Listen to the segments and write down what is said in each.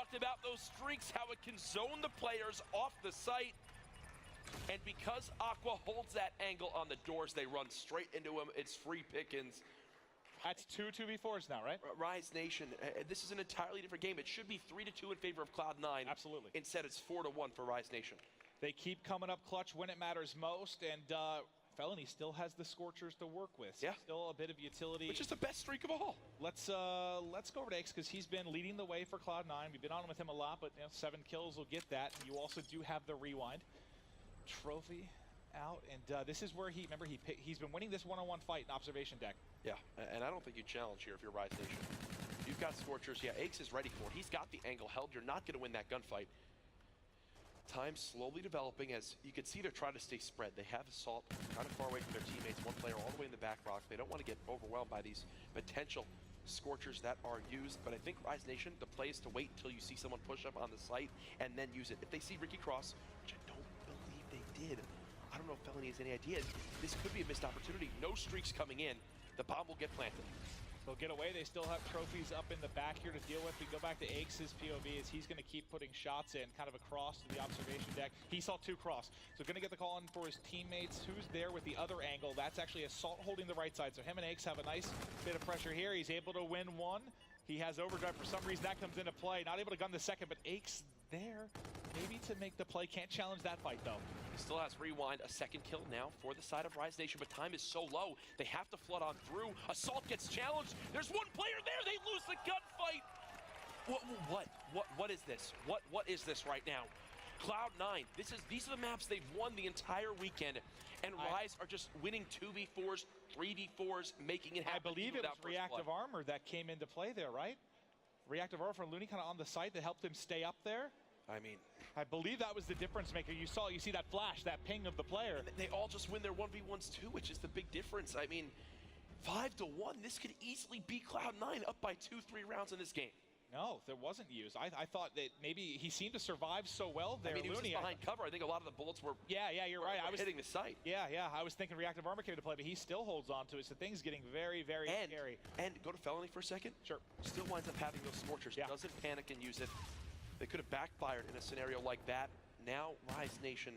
talked about those streaks, how it can zone the players off the site. And because Aqua holds that angle on the doors, they run straight into him. It's free pickings. That's 2v4s now, right? Rise Nation, this is an entirely different game. It should be 3-2 in favor of Cloud9. Absolutely. Instead, it's 4-1 for Rise Nation. They keep coming up clutch when it matters most, and Felony still has the Scorchers to work with. So still a bit of utility. Which is the best streak of all. Let's go over to Aix, because he's been leading the way for Cloud9. We've been on with him a lot, but 7 kills will get that. You also do have the rewind. Trophy out, and this is where he's been winning this one-on-one fight in observation deck. Yeah, and I don't think you challenge here if you're Rise Nation. You've got Scorchers. Yeah, Aix is ready for it. He's got the angle held. You're not going to win that gunfight. Time slowly developing, as you can see they're trying to stay spread. They have Assault kind of far away from their teammates, one player all the way in the back rock. They don't want to get overwhelmed by these potential Scorchers that are used, but I think Rise Nation, the play is to wait until you see someone push up on the site and then use it. If they see Ricky Cross, which I don't believe they did, I don't know if Felony has any idea. This could be a missed opportunity. No streaks coming in. The bomb will get planted. They'll get away. They still have trophies up in the back here to deal with. We go back to Aix's POV as he's going to keep putting shots in kind of across to the observation deck. He saw 2 cross. So going to get the call in for his teammates. Who's there with the other angle? That's actually Assault holding the right side. So him and Aix have a nice bit of pressure here. He's able to win one. He has overdrive. For some reason, that comes into play. Not able to gun the second, but Aix there maybe to make the play. Can't challenge that fight, though. He still has rewind, a second kill now for the side of Rise Nation, but time is so low, they have to flood on through. Assault gets challenged. There's one player there. They lose the gunfight. What is this? What is this right now? Cloud9, these are the maps they've won the entire weekend, and Rise are just winning 2v4s, 3v4s, making it happen. I believe it was reactive armor that came into play there, right? Reactive armor from Looney kind of on the site that helped him stay up there. I mean, I believe that was the difference maker. You see that flash, that ping of the player. They all just win their 1v1s too, which is the big difference. I mean, 5-1, this could easily be Cloud9 up by 2-3 rounds in this game. No, there wasn't used. I thought that maybe he seemed to survive so well there. I mean, he was just behind cover. I think a lot of the bullets were you're right. I was hitting the site. Yeah, I was thinking reactive armor came into play, but he still holds on to it. So things getting very, very scary. And go to Felony for a second. Sure. Still winds up having those Scorchers. Doesn't panic and use it. They could have backfired in a scenario like that. Now Rise Nation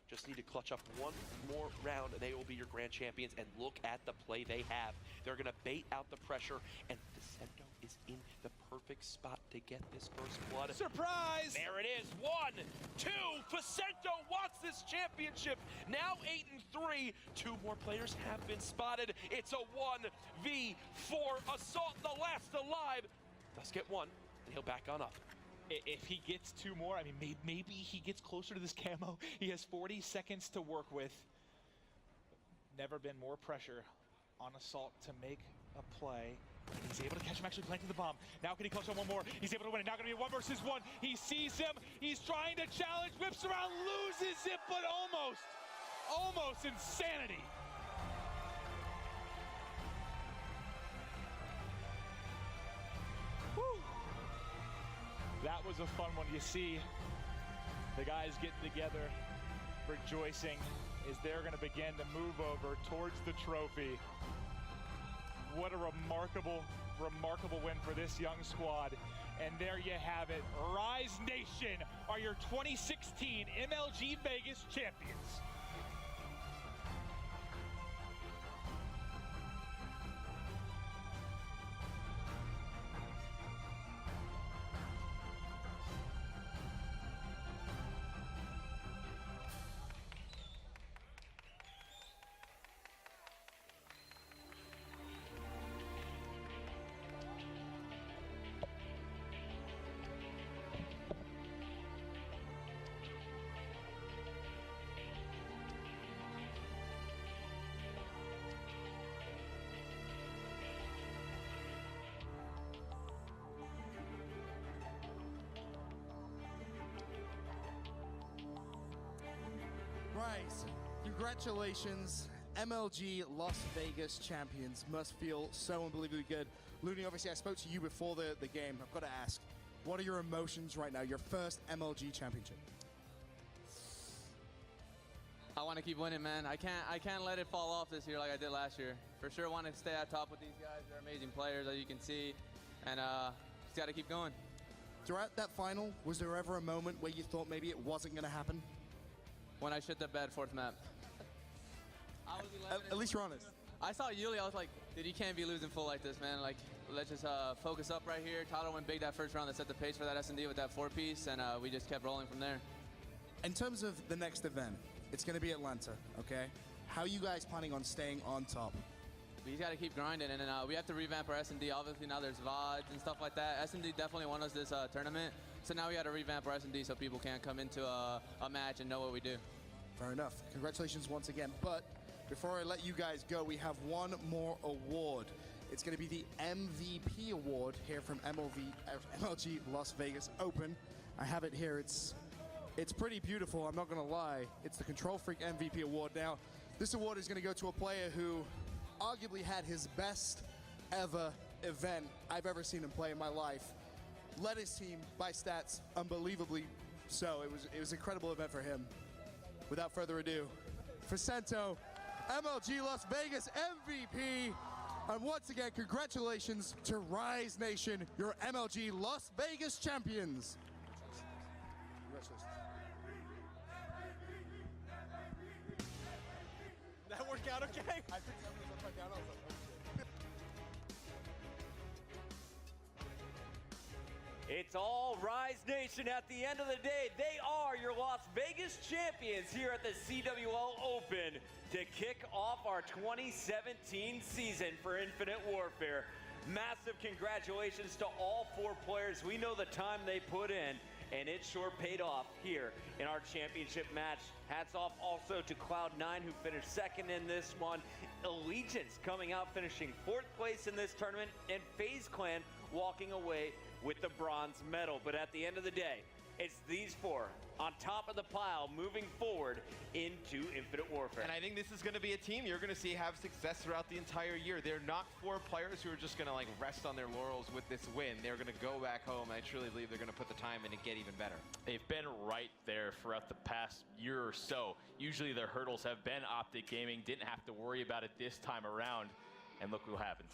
just need to clutch up one more round and they will be your grand champions. And look at the play they have. They're going to bait out the pressure, and Vicento is in the perfect spot to get this first blood. Surprise! There it is. 1, 2. Vicento wants this championship. Now 8-3. 2 more players have been spotted. It's a 1v4. Assault, the last alive. Let's get one, and he'll back on up. If he gets 2 more, I mean, maybe he gets closer to this camo. He has 40 seconds to work with. Never been more pressure on Assault to make a play. And he's able to catch him actually planting the bomb. Now can he clutch on one more? He's able to win it. Now going to be 1 versus 1. He sees him. He's trying to challenge, whips around, loses it, but almost insanity. Whew. That was a fun one. You see the guys getting together, rejoicing as they're going to begin to move over towards the trophy. What a remarkable win for this young squad. And there you have it. Rise Nation are your 2016 MLG Vegas champions. Rise, congratulations. MLG Las Vegas champions must feel so unbelievably good. Looney, obviously I spoke to you before the game. I've got to ask, what are your emotions right now? Your first MLG championship. I want to keep winning, man. I can't let it fall off this year like I did last year. For sure want to stay at top with these guys. They're amazing players, as you can see. And just got to keep going. throughout that final, was there ever a moment where you thought maybe it wasn't going to happen? When I shit the bed, fourth map. I was 11 At least you're honest. I saw Yuli, I was like, dude, you can't be losing full like this, man. Like, let's just focus up right here. Tyler went big that first round that set the pace for that S&D with that 4-piece, and we just kept rolling from there. In terms of the next event, it's going to be Atlanta, okay? How are you guys planning on staying on top? We just got to keep grinding, and then we have to revamp our S&D. Obviously, now there's VODs and stuff like that. S&D definitely won us this tournament, so now we got to revamp our S&D so people can't come into a match and know what we do. Fair enough. Congratulations once again. But before I let you guys go, we have one more award. It's going to be the MVP award here from MLG Las Vegas Open. I have it here. It's pretty beautiful, I'm not going to lie. It's the Control Freak MVP award. Now, this award is going to go to a player who arguably had his best ever event I've ever seen him play in my life. Led his team by stats unbelievably so. It was an incredible event for him. Without further ado, for Sento, MLG Las Vegas MVP. And once again, congratulations to Rise Nation, your MLG Las Vegas champions. Congratulations. That worked out okay? I think that was upside down. I was like, It's all Rise Nation at the end of the day. They are your Las Vegas champions here at the CWL Open to kick off our 2017 season for Infinite Warfare. Massive congratulations to all 4 players. We know the time they put in, and it sure paid off here in our championship match. Hats off also to Cloud9, who finished second in this one. Allegiance coming out finishing 4th place in this tournament, and FaZe Clan walking away with the bronze medal. But at the end of the day, it's these 4 on top of the pile moving forward into Infinite Warfare. And I think this is going to be a team you're going to see have success throughout the entire year. They're not 4 players who are just going to like rest on their laurels with this win. They're going to go back home. I truly believe they're going to put the time in and get even better. They've been right there throughout the past year or so. Usually their hurdles have been Optic Gaming. Didn't have to worry about it this time around. And look what happens.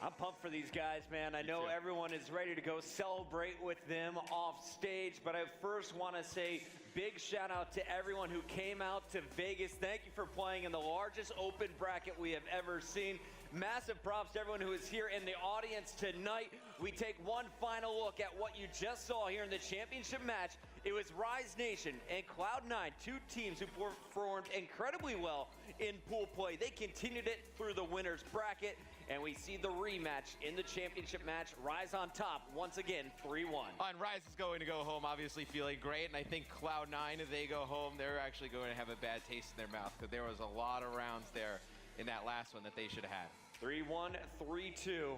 I'm pumped for these guys, man. I know everyone is ready to go celebrate with them off stage, but I first want to say big shout out to everyone who came out to Vegas. Thank you for playing in the largest open bracket we have ever seen. Massive props to everyone who is here in the audience tonight. We take one final look at what you just saw here in the championship match. It was Rise Nation and Cloud9, 2 teams who performed incredibly well in pool play. They continued it through the winner's bracket, and we see the rematch in the championship match. Rise on top once again, 3-1. And Rise is going to go home obviously feeling great, and I think Cloud9, if they go home, they're actually going to have a bad taste in their mouth, because there was a lot of rounds there in that last one that they should have had. 3-1, 3-2.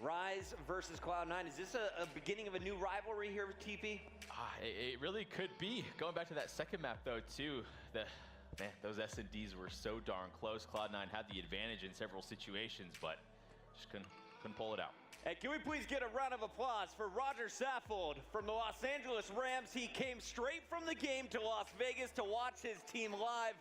Rise versus Cloud9. Is this a beginning of a new rivalry here with TP? It really could be. Going back to that second map though too, man, those S&Ds were so darn close. Cloud9 had the advantage in several situations, but just couldn't pull it out. Hey, can we please get a round of applause for Roger Saffold from the Los Angeles Rams? He came straight from the game to Las Vegas to watch his team live.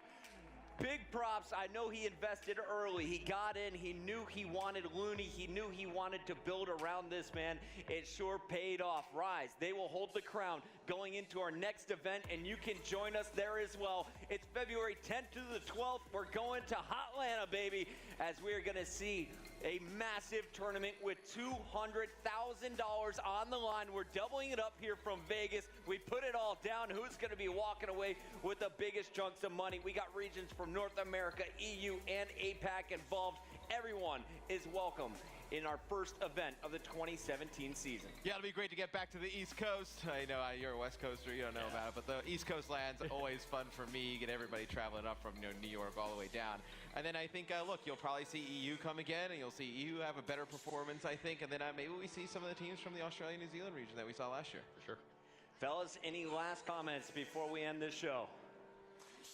Big props. I know he invested early. He got in. He knew he wanted Looney. He knew he wanted to build around this man. It sure paid off. Rise, they will hold the crown going into our next event, and you can join us there as well. It's February 10th to the 12th. We're going to Hotlanta, baby, as we're going to see a massive tournament with $200,000 on the line. We're doubling it up here from Vegas. We put it all down. Who's going to be walking away with the biggest chunks of money? We got regions from North America, EU, and APAC involved. Everyone is welcome in our first event of the 2017 season. Yeah, it'll be great to get back to the East Coast. I know you're a West Coaster, you don't know about it, but the East Coast land's always fun for me. Get everybody traveling up from New York all the way down. And then I think, look, you'll probably see EU come again, and you'll see EU have a better performance, I think. And then maybe we see some of the teams from the Australia-New Zealand region that we saw last year. For sure. Fellas, any last comments before we end this show?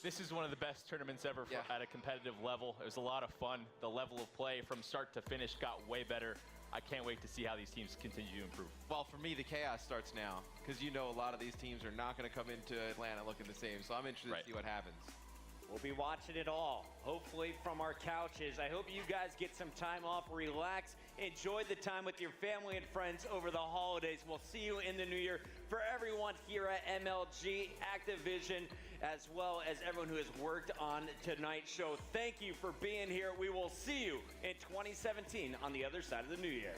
This is one of the best tournaments ever at a competitive level. It was a lot of fun. The level of play from start to finish got way better. I can't wait to see how these teams continue to improve. Well, for me, the chaos starts now, because you know a lot of these teams are not going to come into Atlanta looking the same. So I'm interested to see what happens. We'll be watching it all, hopefully from our couches. I hope you guys get some time off, relax, enjoy the time with your family and friends over the holidays. We'll see you in the new year. For everyone here at MLG, Activision, as well as everyone who has worked on tonight's show, thank you for being here. We will see you in 2017 on the other side of the new year.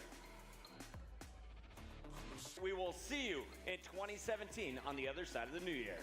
We will see you in 2017 on the other side of the new year.